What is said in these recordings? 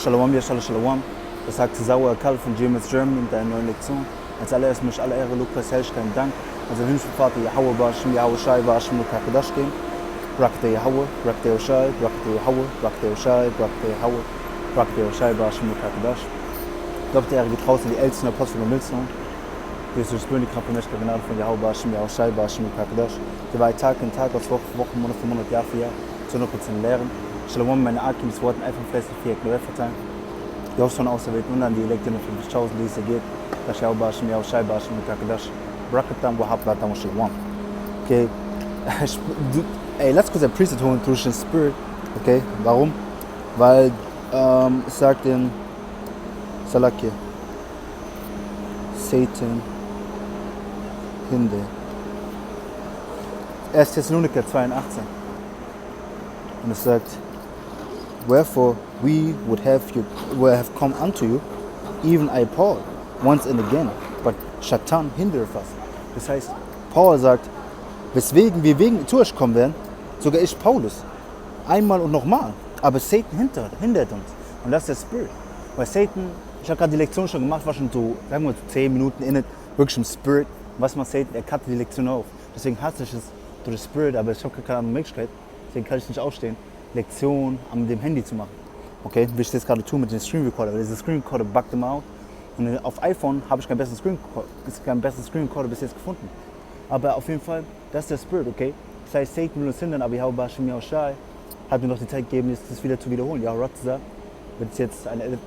Shalom, Shalom. Das sagt Sauer Karl von GMS Germany in der neuen Lektion. Als allererstes möchte ich alle Ehre, Lukas, Herrlichkeit und Dank. Also himmlischer Vater, Yahweh, Bashim, Yahweh, Shai, Bashim, Lukas, Kadash gehen. Brakte Yahweh, Brakte Shai, Brakte Yahweh, Brakte Shai, Brakte Yahweh, Brakte Shai, Bashim, Lukas, Kadash. Glaubt die Ehre geht raus in die Ältesten, Apostel und Milzungen. Wir sind die Kraft und Mächte Gnade von Yahweh, Bashim, Yahweh, Shai, Bashim, Lukas, Kadash. Die war Tag in Tag, aus Woche für Woche, Monat für Monat, Jahr für Jahr, zu 100% lehren. Shalom, meine Art, das Wort einfach fest, vier Knöpfe verteilen. Die Hoffnung auserwählt und an die Elektrinnen von 50.000, die es hier geht. Das Yahweh, Bashim, Yahweh, Shai, Bashim, Lukas, Kadash. Brakatam, Habt, Shalom. Okay. Ey, lass kurz ein Preset holen durch den Spirit. Okay, warum? Weil es sagt in Salakia, Satan, Hinde. 1. Thessaloniker 2,18. Und es sagt, wherefore we would have come unto you, even I Paul, once and again, but Satan hindereth us. Das heißt, Paul sagt, weswegen wir zu euch kommen werden, sogar ich, Paulus, einmal und nochmal, aber Satan hindert uns. Und das ist der Spirit. Weil Satan, ich habe gerade die Lektion schon gemacht, war schon so, sagen wir 10 Minuten in it, wirklich im Spirit. Was macht Satan? Er cuttet die Lektion auf. Deswegen hasse ich es durch den Spirit, aber ich habe keine andere Möglichkeit. Deswegen kann ich nicht aufstehen, Lektion mit dem Handy zu machen. Okay, wie ich das gerade tue mit dem Screen Recorder, weil dieser Screen Recorder buggt immer out. Und auf iPhone habe ich keinen besseren Screen Recorder bis jetzt gefunden. Aber auf jeden Fall, das ist der Spirit, okay? Das heißt, Satan will uns hindern, aber Yahweh Bashim Yahweh Shai hat mir noch die Zeit gegeben, das wieder zu wiederholen. Yahweh Ratza wird jetzt eine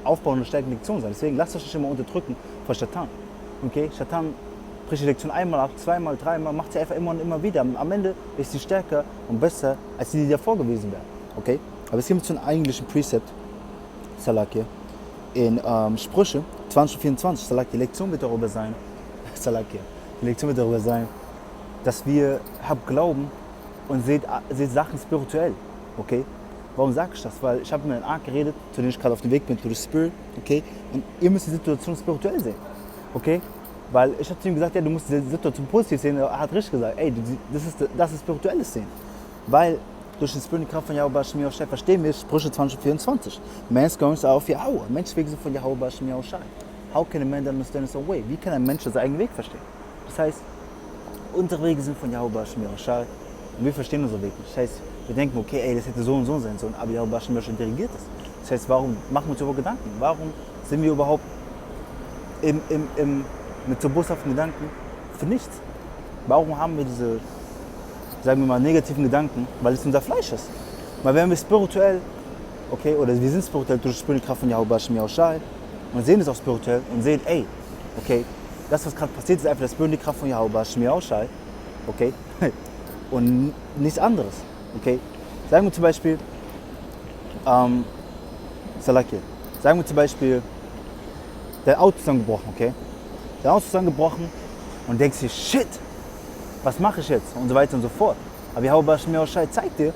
aufbauende, stärkende Lektion sein. Deswegen lasst euch nicht immer unterdrücken von Satan. Okay? Satan bricht die Lektion einmal ab, zweimal, dreimal, macht sie einfach immer und immer wieder. Am Ende ist sie stärker und besser, als die davor gewesen wäre. Okay? Aber jetzt gehen wir zu einem eigentlichen Precept, Salakia, in Sprüche 2024. Salakia, die Lektion wird darüber sein, Salakia. Die Lektion wird darüber sein, dass wir habt Glauben und seht Sachen spirituell, okay? Warum sage ich das? Weil ich habe mit einem Arzt geredet, zu dem ich gerade auf dem Weg bin, to the Spirit, okay? Und ihr müsst die Situation spirituell sehen, okay? Weil ich habe zu ihm gesagt, ja, du musst die Situation positiv sehen. Er hat richtig gesagt, ey, das ist spirituelles sehen. Weil durch die Spirit, die Kraft von Yahweh Bashim Yahweh Shai, verstehen wir Sprüche 2024. Man's going auf Yahweh. Mensch wegen von Yahweh Bashim Yahweh Shai. How can a man understand his own way? Wie kann ein Mensch seinen eigenen Weg verstehen? Das heißt, unsere Wege sind von Yahweh Bashim Yahweh Shai und wir verstehen unsere Wege nicht. Das heißt, wir denken, okay, ey, das hätte so und so sein sollen, aber Yahweh Bashim Yahweh Shai dirigiert es. Das heißt, warum machen wir uns überhaupt Gedanken? Warum sind wir überhaupt mit so boshaften Gedanken für nichts? Warum haben wir diese, sagen wir mal, negativen Gedanken? Weil es unser Fleisch ist. Weil wenn wir spirituell, okay, oder wir sind spirituell durch die Spiritualkraft von Yahweh Bashim Yahweh Shai und sehen es auch spirituell und sehen, ey, okay, das, was gerade passiert, ist einfach das Böen, die Kraft von Yahweh Bashim Yahweh Shai, okay, und nichts anderes, okay. Sagen wir zum Beispiel, Salakia, sagen wir zum Beispiel, dein Auto ist dann gebrochen, okay. Dein Auto ist dann gebrochen und denkst dir, shit, was mache ich jetzt? Und so weiter und so fort. Aber Yahweh Bashim Yahweh Shai zeigt dir,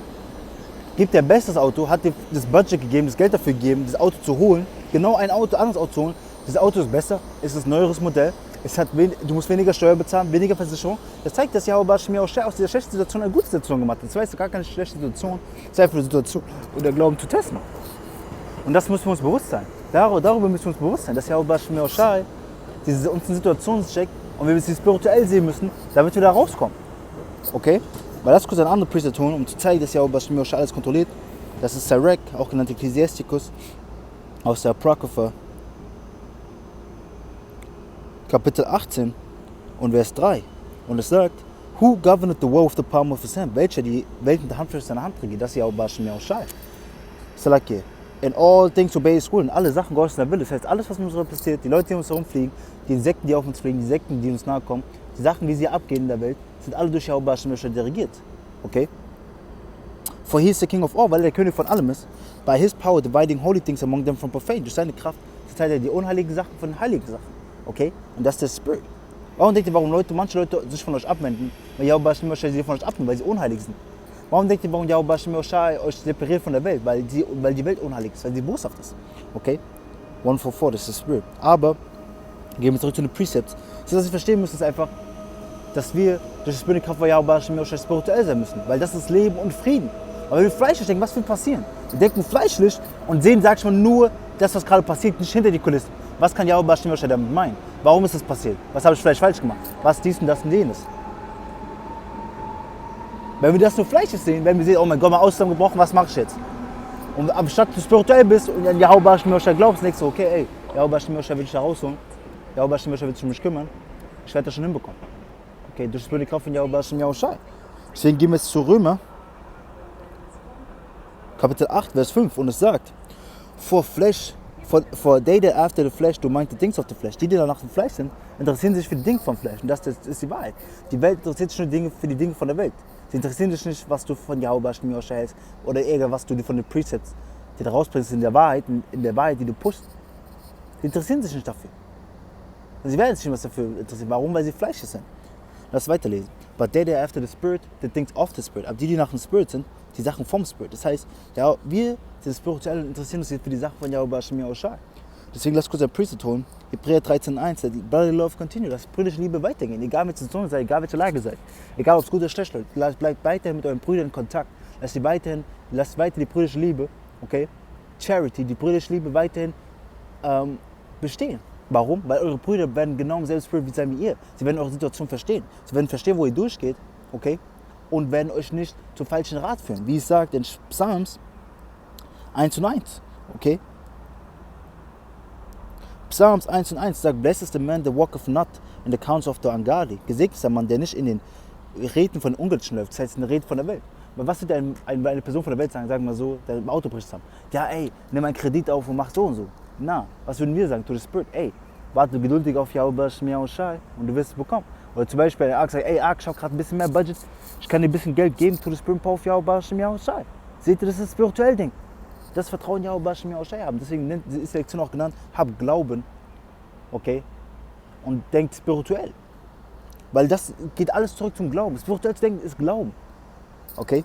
gibt dir bestes Auto, hat dir das Budget gegeben, das Geld dafür gegeben, das Auto zu holen, genau ein anderes Auto zu holen. Das Auto ist besser, es ist ein neueres Modell, du musst weniger Steuer bezahlen, weniger Versicherung. Das zeigt, dass Yahweh Bashim Yahweh Shai aus dieser schlechten Situation eine gute Situation gemacht hat. Das heißt gar keine schlechte Situation, es ist einfach eine Situation, um der Glauben zu testen. Und das müssen wir uns bewusst sein. Darüber müssen wir uns bewusst sein, dass Yahweh Bashim Yahweh Shai uns eine Situation checkt und wir sie spirituell sehen müssen, damit wir da rauskommen. Okay? Weil lass kurz ein anderes Preset holen, um zu zeigen, dass Yahweh Bashim Yahweh Shai alles kontrolliert. Das ist Sirach, auch genannt Ecclesiasticus, aus der Apokrypha, Kapitel 18 und Vers 3. Und es sagt, who governed the world with the palm of his hand? Welcher die Welt mit der Handfläche seiner Hand regiert? Das ist Yahweh Bashim Yahweh Shai. Salakia. In all things obey his will. In alle Sachen Gottes Wille. Das heißt, alles, was mit uns passiert, die Leute, die um uns herumfliegen, die Insekten, die auf uns fliegen, die Insekten, die uns nahe kommen, die Sachen, wie sie abgehen in der Welt, sind alle durch Yahweh Bashim Yahweh Shai dirigiert. Okay? For he is the king of all, weil er der König von allem ist. By his power dividing holy things among them from profane. Durch seine Kraft teilt er die unheiligen Sachen von den heiligen Sachen. Okay? Und das ist der Spirit. Warum denkt ihr, warum manche Leute sich von euch abwenden? Weil Yahweh Bashim Yahweh Shai sie von euch abwenden, weil sie unheilig sind. Warum denkt ihr, warum Yahweh Bashim Yahweh Shai euch separiert von der Welt? Weil die Welt unheilig ist, weil sie boshaft ist. Okay? 144, das ist der Spirit. Aber, gehen wir zurück zu den Precepts. Das, was wir verstehen müssen, ist einfach, dass wir durch die Kraft von Yahweh Bashim Yahweh Shai spirituell sein müssen. Weil das ist Leben und Frieden. Aber wenn wir Fleisch denken, was wird passieren? Die denken fleischlich und sehen, sag ich mal, nur das, was gerade passiert, nicht hinter die Kulissen. Was kann Yahweh Hashem Yahweh damit meinen? Warum ist das passiert? Was habe ich vielleicht falsch gemacht? Was dies und das und jenes? Wenn wir das nur fleischlich sehen, wenn wir sehen, oh mein Gott, mein Ausland gebrochen, was mache ich jetzt? Und anstatt du spirituell bist und an Yahweh Hashem Yahweh glaubst, denkst du, okay, ey, Yahweh Hashem Yahweh will dich da rausholen. Yahweh Hashem Yahweh will sich um mich kümmern. Ich werde das schon hinbekommen. Okay, durch die Kraft von Yahweh Hashem Yahweh. Deswegen gehen wir jetzt zu Römer, Kapitel 8, Vers 5, und es sagt, for they that after the flesh do mind the things of the flesh. Die da nach dem Fleisch sind, interessieren sich für die Dinge vom Fleisch. Und das ist die Wahrheit. Die Welt interessiert sich nur für die Dinge von der Welt. Sie interessieren sich nicht, was du von Yahweh Hashem Yahweh hältst oder irgendwas du von den Precepts, die du rausbringst in der Wahrheit, die du pushst. Sie interessieren sich nicht dafür. Sie werden sich nicht was dafür interessieren. Warum? Weil sie fleischlich sind. Lass weiterlesen. But they that after the Spirit, the things of the Spirit. Aber die nach dem Spirit sind, die Sachen vom Spirit. Das heißt, ja, wir sind spirituell und interessieren uns jetzt für die Sachen von Yahweh Hashem Yahweh. Deswegen lass kurz ein Priesthood holen. Hebräer 13,1. Brotherly love continue. Lass brüderliche Liebe weitergehen. Egal welche Situation seid, egal welche Lage seid. Egal ob es gut oder schlecht läuft. Bleibt weiterhin mit euren Brüdern in Kontakt. Lasst weiter die brüderliche Liebe, okay? Charity, die brüderliche Liebe weiterhin bestehen. Warum? Weil eure Brüder werden genau im selben Spirit sein wie ihr. Sie werden eure Situation verstehen. Sie werden verstehen, wo ihr durchgeht, okay? Und werden euch nicht zum falschen Rat führen. Wie es sagt in Psalms 1:1, okay? Psalms 1:1 sagt, blessed is the man that walketh not in the counsel of the ungodly. Gesegnet ist der Mann, der nicht in den Reden von den Ungläubigen läuft, das heißt in den Reden von der Welt. Aber was wird eine Person von der Welt sagen, sagen wir mal so, der im Auto bricht zusammen? Ja, ey, nimm einen Kredit auf und mach so und so. Na, was würden wir sagen? To the Spirit, ey, warte geduldig auf Yahweh Hashem Yahweh und du wirst es bekommen. Oder zum Beispiel, der Ark sagt, ey Ark, ich habe gerade ein bisschen mehr Budget, ich kann dir ein bisschen Geld geben, to the Spirit auf Yahweh Hashem Yahweh. Seht ihr, das ist ein spirituell Ding. Das Vertrauen Yahweh Hashem Yahweh haben. Deswegen ist die Lektion auch genannt, hab Glauben, okay, und denkt spirituell. Weil das geht alles zurück zum Glauben. Spirituell zu denken ist Glauben, okay.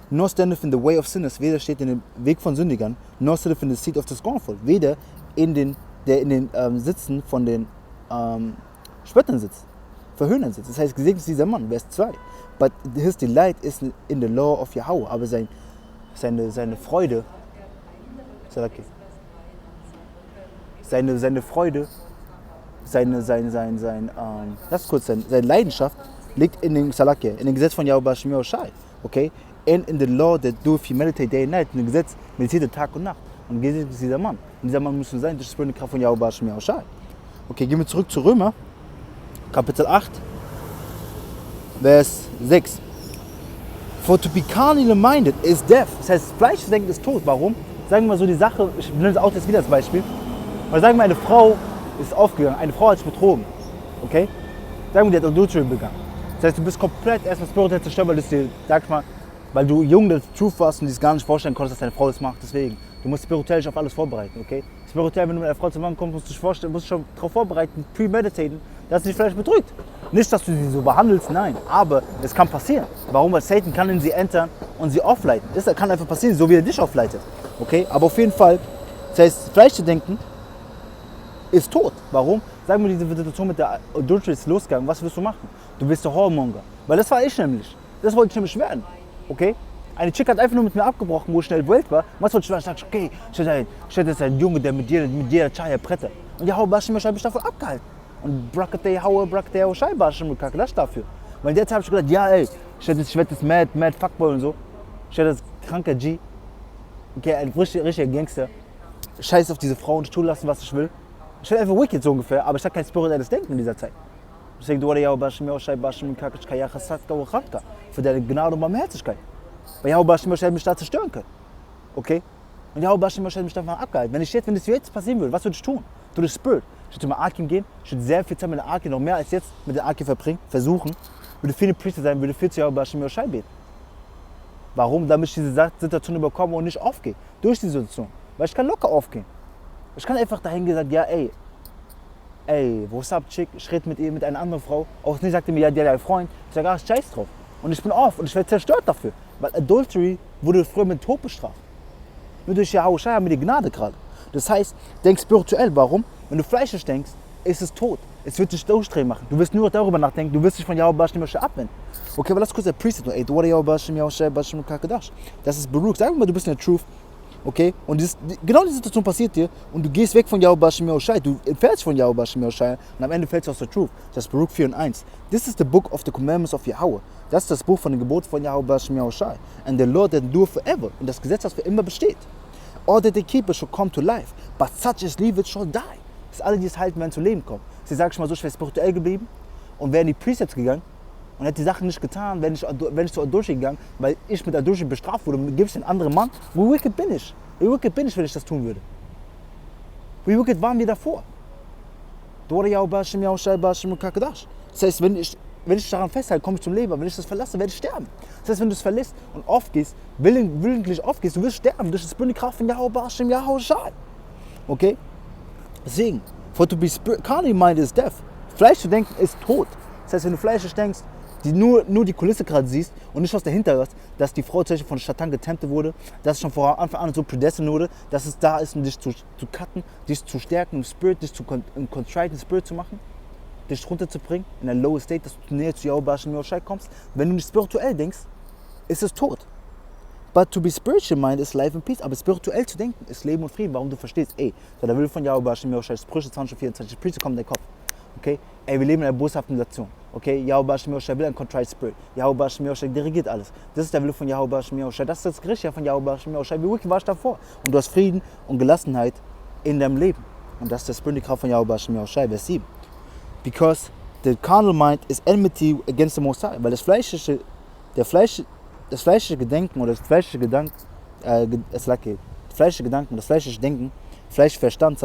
Nor standeth in the way of sinners, weder steht in dem Weg von Sündigern, nor sitteth in the seat of the scornful, weder in den Sitzen von den Spöttern sitzt, Verhöhnern sitzt. Das heißt, gesegnet ist dieser Mann, Vers 2. But his delight is in the law of Yahweh, aber seine Freude, seine Freude, seine Leidenschaft liegt in dem Gesetz von Yahweh Hashem Yahweh, okay? And in the law that doeth he meditate day and night. In dem Gesetz meditiert er Tag und Nacht. Und gesegnet ist dieser Mann. Und dieser Mann muss sein durch die spirituelle Kraft von Yahweh Hashem Yahweh. Okay, gehen wir zurück zu Römer, Kapitel 8, Vers 6. For to be carnally minded is death. Das heißt, Fleischdenken ist tot. Warum? Sagen wir mal so die Sache, ich nehme das auch jetzt wieder als Beispiel. Weil sagen wir, eine Frau ist aufgegangen, eine Frau hat sich betrogen. Okay? Sagen wir, die hat Adultery begangen. Das heißt, du bist komplett erstmal spirituell zerstört, weil du dir, sag ich mal, weil du jung der Truth warst und dir gar nicht vorstellen konntest, dass deine Frau das macht. Deswegen, du musst spirituell dich auf alles vorbereiten, okay? Spirituell, wenn du mit einer Frau zusammenkommst, musst du dich vorstellen, musst schon darauf vorbereiten, premeditaten, dass sie dich vielleicht betrügt. Nicht, dass du sie so behandelst, nein, aber es kann passieren. Warum? Weil Satan kann in sie entern und sie aufleiten. Das kann einfach passieren, so wie er dich aufleitet, okay? Aber auf jeden Fall, das heißt, Fleisch zu denken ist tot. Warum? Sagen wir, diese Situation mit der Adultery ist losgegangen, was wirst du machen? Du wirst der Hormonger. Weil das war ich nämlich. Das wollte ich nämlich werden. Okay? Eine Chick hat einfach nur mit mir abgebrochen, wo ich schnell Welt war. Was wollte ich werden? Ich dachte, okay, ich hätte jetzt einen Junge, der mit jeder Chaya Bretter. Und ja, hau Baschim, ich habe mich davon abgehalten. Und Brakate, hau Schei Baschim, das dafür. Weil in der Zeit habe ich gedacht, ja ey, ich werde jetzt mad Fuckboy und so. Ich werde das kranker G. Okay, ein richtiger Gangster. Scheiß auf diese Frau und ich tue lassen, was ich will. Ich werde einfach wicked so ungefähr, aber ich habe kein spirituelles Denken in dieser Zeit. Deswegen, du ja Baschim, für deine Gnade und Barmherzigkeit. Weil Yahweh Hashem hätte mich da zerstören können. Okay? Und Yahweh Hashem hätte mich davon abgehalten. Wenn es jetzt passieren würde, was würde ich tun? Du den Spirit. Ich würde mit Akim gehen, ich würde sehr viel Zeit mit der Akim, noch mehr als jetzt mit der Akim verbringen, versuchen, würde viele Priester sein, würde viel zu Yahweh Hashem beten. Warum? Damit ich diese Situation überkomme und nicht aufgehe. Durch die Situation. Weil ich kann locker aufgehen. Ich kann einfach dahin gesagt, ja ey, what's up, Chick? Ich rede mit ihr, mit einer anderen Frau. Auch nicht sagte mir, ja, die hat einen Freund. Ich sage, ach, scheiß drauf. Und ich bin off und ich werde zerstört dafür. Weil Adultery wurde früher mit Tod bestraft. Nur durch Yahweh haben wir die Gnade gerade. Das heißt, denk spirituell. Warum? Wenn du fleischlich denkst, ist es tot. Es wird dich durchdrehen machen. Du wirst nur darüber nachdenken, du wirst dich von Yahweh Hashem abwenden. Okay, aber lass kurz der Priest tun. Ey, du Yahweh Hashem Kakadosh. Das ist Baruch. Sagen wir mal, du bist in der Truth Okay? Und genau die Situation passiert dir und du gehst weg von Yahuwah Hashem Yahushai, du entfällst von Yahuwah Hashem Yahushai und am Ende fällst du aus der Truth. Das ist Baruch 4 und 1. This is the book of the commandments of Yahweh. Das ist das Buch von den Geboten von Yahuwah Hashem Yahushai. And the Lord that endure forever. Und das Gesetz, das für immer besteht. All that they keep it shall come to life, but such as leave it shall die. Das alle, die es halten, werden zu Leben kommen. Sie sagen schon mal so, ich wäre spirituell geblieben und wäre in die Precepts gegangen und hätte die Sachen nicht getan, wenn ich zu Adurshi gegangen, weil ich mit Adurshi bestraft wurde und gibst den anderen Mann. Wie wicked bin ich? Wie wicked bin ich, wenn ich das tun würde? Wie wicked waren wir davor? Das heißt, wenn ich daran festhalte, komme ich zum Leben, aber wenn ich das verlasse, werde ich sterben. Das heißt, wenn du es verlässt und aufgehst, willentlich aufgehst, du wirst sterben durch das Bünde Kraft von Yahuwah Hashem Yahushai. Okay? Deswegen, for to be carnally minded is death. Fleisch zu denken ist tot. Das heißt, wenn du fleischlich denkst, nur die Kulisse gerade siehst und nicht was dahinter ist, dass die Frau tatsächlich von Satan getemptet wurde, dass es schon von Anfang an so predestined wurde, dass es da ist, um dich zu cutten, dich zu stärken im Spirit, dich im contrite Spirit zu machen, dich runterzubringen, in ein lower state, dass du näher zu Yahuwah Hashem Yahushai kommst. Wenn du nicht spirituell denkst, ist es tot. But to be spiritual minded is life and peace. Aber spirituell zu denken ist Leben und Frieden. Warum du verstehst, der Wille von Yahuwah Hashem Yahushai, Sprüche 2024, Priester kommen in deinen Kopf. Okay? Wir leben in einer boshaften Nation. Okay? Yahuwah Hashem Yahushai will ein contrite spirit. Yahuwah Hashem Yahushai dirigiert alles. Das ist der Wille von Yahuwah Hashem Yahushai. Das ist das Gericht von Yahuwah Hashem Yahushai. Wie wicked warst du davor? Und du hast Frieden und Gelassenheit in deinem Leben. Und das ist der Spirit, die Kraft von Yahuwah Hashem Yahushai. Vers 7. Because the carnal mind is enmity against the Most High. Weil das fleischliche Gedenken oder das fleischliche Gedanken, das fleischliche Gedanken, das fleischliche Denken, fleischlicher Verstand,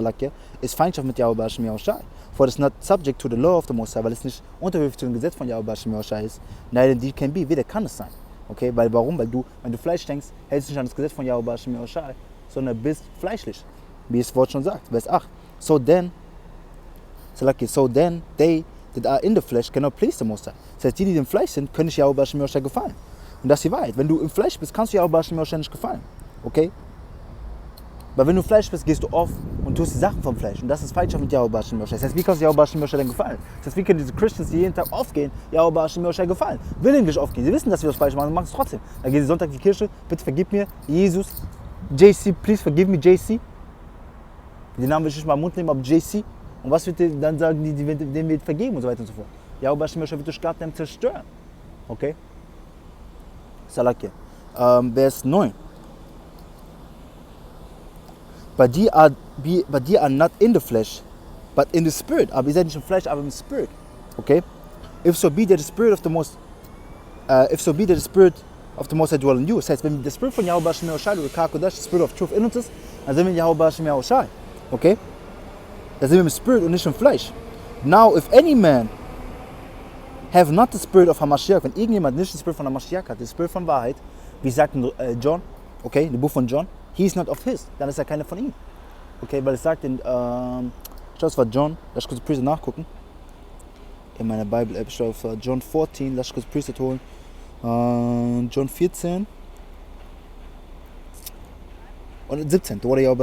ist Feindschaft mit Yahuwah Hashem Yahushai. For it is not subject to the law of the Most High, weil es nicht unterwürfig zu dem Gesetz von Yahuwah Hashem Yahushai ist. Neither indeed can be, weder kann es sein. Okay, weil warum? Weil du, wenn du Fleisch denkst, hältst du nicht an das Gesetz von Yahuwah Hashem Yahushai, sondern bist fleischlich. Wie es das Wort schon sagt, Vers 8. So then they that are in the flesh cannot please the Most High. Das heißt, die im Fleisch sind, können nicht Yahuwah Hashem Yahushai gefallen. Und das ist die Wahrheit. Wenn du im Fleisch bist, kannst du Yahuwah Hashem Yahushai nicht gefallen. Okay? Weil wenn du im Fleisch bist, gehst du auf und tust die Sachen vom Fleisch. Und das ist Feindschaft mit Yahuwah Hashem Yahushai. Das heißt, wie kannst du Yahuwah Hashem Yahushai denn gefallen? Das heißt, wie können diese Christians, die jeden Tag aufgehen, Yahuwah Hashem Yahushai gefallen? Willentlich aufgehen. Sie wissen, dass wir das Falsch machen und machen es trotzdem. Dann gehen sie Sonntag in die Kirche, bitte vergib mir, Jesus, JC, please forgive me, JC. Den Namen will ich nicht mal im Mund nehmen, aber JC. Und was wird dann sagen, denen wird vergeben und so weiter und so fort. Yahuwah Hashem Yahushai wird durch Glauben zerstören. Okay? Salakia. Vers 9. But ye are not in the flesh, but in the spirit. Aber ihr seid nicht im Fleisch, aber im Spirit. Okay? If so be that the spirit of the most High dwell in you. Das heißt, wenn der Spirit von Yahuwah Hashem Yahushai oder Kakodash, der Spirit of Truth in uns ist, dann sind wir in Yahuwah Hashem Yahushai. Okay? Da sind wir im Spirit und nicht im Fleisch. Now, if any man have not the spirit of Hamashiach, wenn irgendjemand nicht den Spirit von Hamashiach hat, den Spirit von Wahrheit, wie sagt John, okay, im Buch von John, he is not of his, dann ist er keiner von ihm. Okay, weil es sagt in, das war John, lass ich kurz Priester nachgucken. In meiner Bible-App, ich auf John 14, lass ich kurz Priester holen. John 14 und 17, oder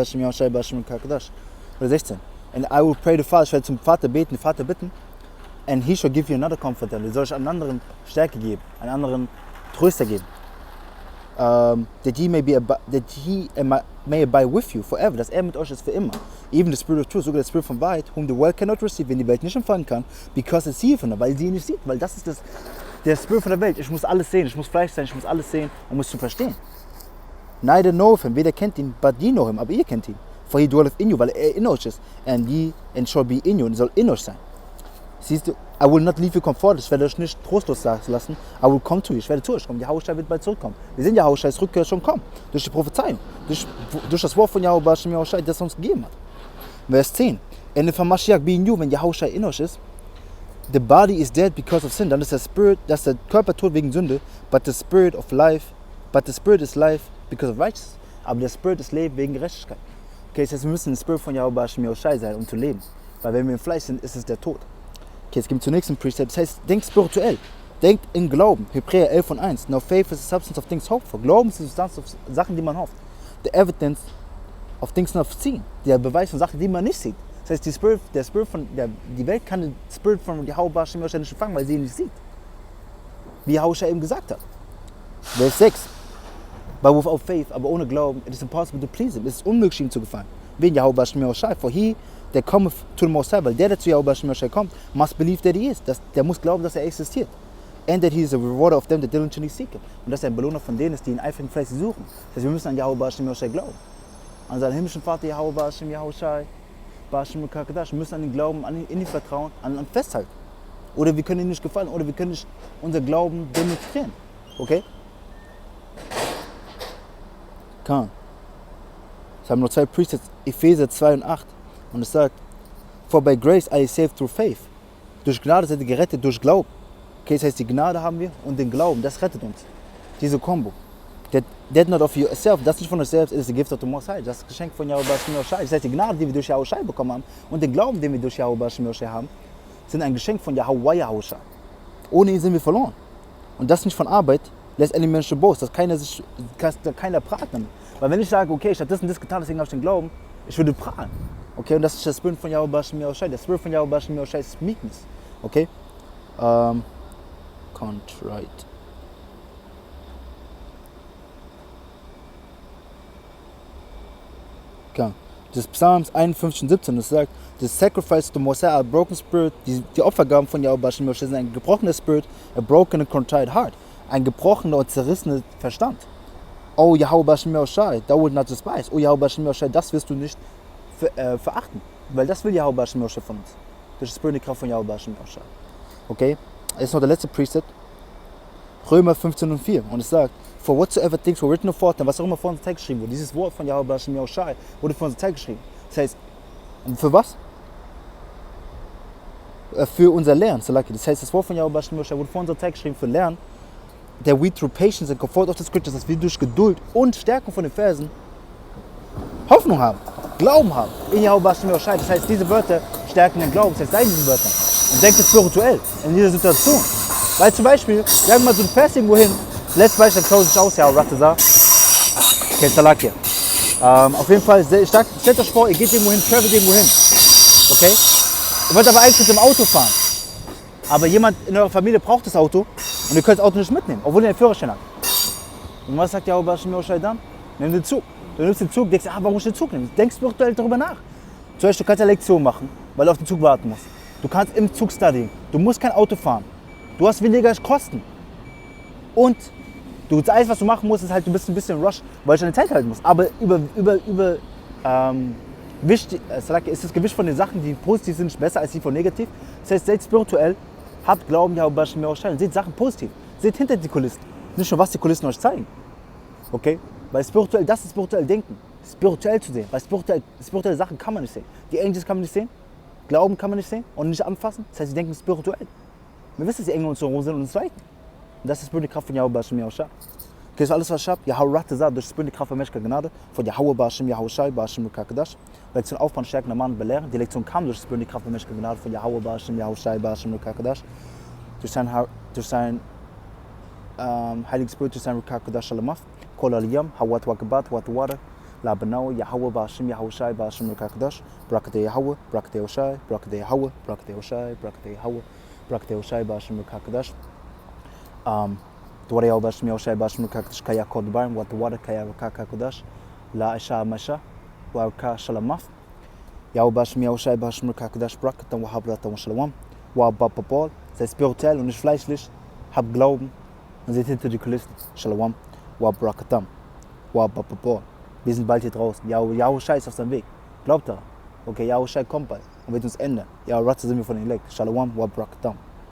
16. And I will pray the Father, ich werde zum Vater beten, den Vater bitten, and he shall give you another comforter. Er soll euch einen anderen Stärke geben, einen anderen Tröster geben. That he may abide with you forever, dass er mit euch ist für immer. Even the Spirit of Truth, sogar der Spirit von Wahrheit, whom the world cannot receive, wenn die Welt nicht empfangen kann, because it seeth him, weil sie ihn nicht sieht, weil das ist der Spirit von der Welt. Ich muss alles sehen, ich muss Fleisch sein, ich muss alles sehen, um es zu verstehen. Neither know of him, weder kennt ihn, but ye know him, aber ihr kennt ihn. For he dwelleth in you, weil er in euch ist, and shall be in you, und soll in euch sein. Siehst du, I will not leave you comfortless, ich werde euch nicht trostlos lassen, I will come to you, ich werde zu euch kommen, Yahushai wird bald zurückkommen. Wir sehen Yahushais Rückkehr schon kommen, durch die Prophezeiung, durch das Wort von Yahuwah Hashem Yahushai, das er uns gegeben hat. Vers 10, and if Hamashiach be in you, wenn Yahushai in euch ist, the body is dead because of sin, dann ist der Körper tot wegen Sünde, but the spirit is life because of righteousness, aber der Spirit ist Leben wegen Gerechtigkeit. Okay, das heißt, wir müssen im Spirit von Yahuwah Hashem Yahushai sein, um zu leben. Weil wenn wir im Fleisch sind, ist es der Tod. Okay, jetzt gehen wir zur nächsten Precept. Das heißt, denkt spirituell. Denkt in Glauben. Hebräer 11 und 1. Now faith is the substance of things hoped for. Glauben ist die Substanz auf Sachen, die man hofft. The evidence of things not seen. Der Beweis von Sachen, die man nicht sieht. Das heißt, die Welt kann den Spirit von Yahuwah Hashem Yahushai nicht empfangen, weil sie ihn nicht sieht. Wie Yahushai eben gesagt hat. Vers 6. But without faith, aber ohne Glauben, it is impossible to please him. Es ist unmöglich, ihm zu gefallen. Wen Yahweh Hashem Yahushai. For he that cometh to the Most High, weil der zu Yahweh Hashem Yahushai kommt, must believe that he is. Der muss glauben, dass er existiert. And that he is a rewarder of them that diligently seek him. Und dass er ein Belohner von denen ist, die ihn eifrig fleißig suchen. Das heißt, wir müssen an Yahweh Hashem Yahushai glauben. An seinen himmlischen Vater Yahweh Hashem Yahushai, Hashem Kakadash. Wir müssen an ihn glauben, an ihn vertrauen, an ihn festhalten. Oder wir können ihm nicht gefallen, oder wir können nicht unser Glauben demonstrieren. Okay? Es haben nur 2 Presets, Epheser 2 und 8. Und es sagt, for by grace are you saved through faith. Durch Gnade seid ihr gerettet, durch Glauben. Okay, das heißt, die Gnade haben wir und den Glauben, das rettet uns. Diese Kombo. That not of yourself, das ist nicht von euch selbst, it is the gift of the Most High. Das ist das Geschenk von Yahweh Hashem Yahushai. Das heißt, die Gnade, die wir durch Yahushai bekommen haben und den Glauben, den wir durch Yahweh Hashem Yahushai haben, sind ein Geschenk von Yahweh Yahushai. Ohne ihn sind wir verloren. Und das nicht von Arbeit, lässt any Menschen boast, dass keiner prahlt damit. Weil wenn ich sage, okay, ich habe das und das getan, deswegen habe ich den Glauben, ich würde prahlen. Okay, und das ist der Spirit von Yahweh Hashem Yahushai. Der Spirit von Yahweh Hashem Yahushai ist Meekness. Okay? Contrite. Okay. Das Psalms 51 und 17, das sagt, the sacrifice to Mosiah, a broken spirit, die Opfergaben von Yahweh Hashem Yahushai sind ein gebrochener Spirit, a broken and contrite heart, ein gebrochener und zerrissener Verstand. Oh Yahweh Hashem Yahushai, thou wilt not despise. Oh Yahweh Hashem Yahushai, das wirst du nicht verachten, weil das will Yahweh Hashem Yahushai von uns. Durch die Spirit, die Kraft von Yahweh Hashem Yahushai. Okay, jetzt ist noch der letzte Preset, Römer 15 und 4, und es sagt, for whatsoever things were written aforetime, was auch immer vor unserer Zeit geschrieben wurde, dieses Wort von Yahweh Hashem Yahushai wurde vor unserer Zeit geschrieben. Das heißt, für was? Für unser Lernen, das heißt, das Wort von Yahweh Hashem Yahushai wurde vor unserer Zeit geschrieben für Lernen, that we through patience and comfort of the scriptures, dass wir durch Geduld und Stärkung von den Versen Hoffnung haben, Glauben haben in Yahweh Hashem Yahushai. Das heißt, diese Wörter stärken den Glauben. Das heißt, sei in diesen Wörtern und denke spirituell in dieser Situation. Weil zum Beispiel, sagen wir mal, so ein Vers irgendwo hin, letztes Beispiel, close ich aus, ja, Ratazar, Keltalak auf jeden Fall, stellt euch vor, ihr geht irgendwo hin, travelt irgendwo hin, okay? Ihr wollt aber eigentlich mit dem Auto fahren, aber jemand in eurer Familie braucht das Auto und ihr könnt das Auto nicht mitnehmen, obwohl ihr einen Führerschein habt. Und was sagt Yahweh Hashem Yahushai dann? Nimm den Zug. Du nimmst den Zug, denkst, warum muss ich den Zug nehmen? Denkst spirituell darüber nach. Zum Beispiel, du kannst ja Lektion machen, weil du auf den Zug warten musst. Du kannst im Zug studien. Du musst kein Auto fahren. Du hast weniger Kosten. Und das alles, was du machen musst, ist halt, du bist ein bisschen rush, weil du deine Zeit halten musst. Aber ist das Gewicht von den Sachen, die positiv sind, nicht besser als die von negativ. Das heißt, seid spirituell, habt Glauben, Yahweh Hashem Yahushai, und seht Sachen positiv. Seht hinter die Kulissen. Nicht nur, was die Kulissen euch zeigen. Okay? Weil spirituell, das ist spirituell Denken. Spirituell zu sehen. Weil spirituelle Sachen kann man nicht sehen. Die Angels kann man nicht sehen. Glauben kann man nicht sehen und nicht anfassen. Das heißt, sie denken spirituell. Wir wissen, dass die Engel uns so sind und uns leiten. Und das ist die Kraft von Yahweh Hashem Yahushai. Okay, das ist alles, was ich habe. Yahweh Ratazah, durch die Kraft von Menschlicher Gnade, von Yahweh Hashem Yahushai, Hashem Kakadash. Lektion Aufbau, stärkender Mann, belehren. Die Lektion kam durch die Kraft von Menschlicher Gnade, von Yahweh Hashem Yahushai, Hashem Kakadash. Durch sein Heiligen Spirit, durch sein Kakadash Shalamaf. Kol Aliyam, Hawat Wakabat, Wat Water. La Benau, Yahweh Hashem Yahushai, Hashem Kakadash. Brakate Yahweh, Brakate Yahushai, Brakate Yahweh, Brakate Yahushai, Brakate Yahweh, Brakate Yahushai, Hashem Kakadash. Dwara Yahweh Hashem Yahushai, Hashem Kakadash, Kaya Kod Barim, Wat Water, Kaya Kakadash. La Isha Masha, Waka Shalamaf. Yahweh Hashem Yahushai, Hashem Kakadash, Brakatan, Wahabratan, Shalom. Wa Babapol, sei spirituell und nicht fleischlich. Hab Glauben und seht hinter die Kulissen. Shalom. Wa Brakatam. Wa Babapol. Wir sind bald hier draußen. Yahushai ist auf seinem Weg. Glaubt daran. Okay, Yahushai kommt bald und wird uns ändern. Ja, Ratze sind wir von ihm weg. Shalom. Wa Brakatam.